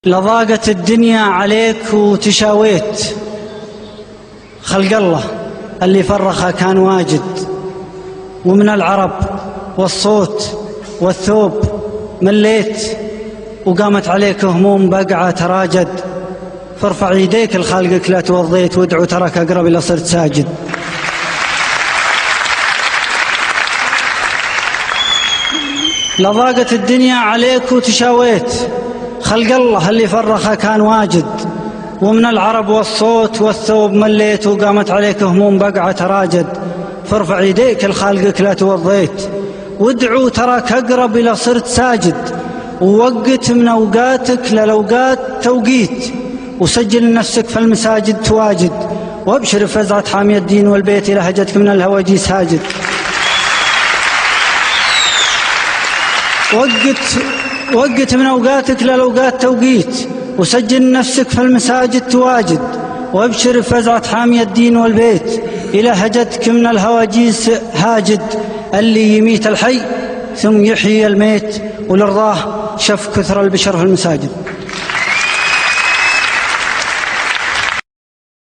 لضاقت الدنيا عليك وتشاويت، خلق الله اللي فرخه كان واجد، ومن العرب والصوت والثوب مليت، وقامت عليك هموم بقعة تراجد. فارفع يديك لخالقك لا توضيت، وادعو ترك أقرب إلى صرت ساجد. لضاقت الدنيا عليك وتشاويت، خلق الله اللي فرخه كان واجد، ومن العرب والصوت والثوب مليت، وقامت عليك هموم بقعة تراجد. فارفع يديك لخالقك لا توضيت، وادعو تراك أقرب إلى صرت ساجد. ووقت من أوقاتك للأوقات توقيت، وسجل نفسك في المساجد تواجد. وابشر فزعة حامي الدين والبيت لهجتك من الهواجيس هاجد. وقت من أوقاتك للأوقات توقيت، وسجل نفسك في المساجد تواجد. وابشر فزعة حامي الدين والبيت إلى هجتك من الهواجيس هاجد. اللي يميت الحي ثم يحيي الميت، ولرضاه شف كثر البشر في المساجد.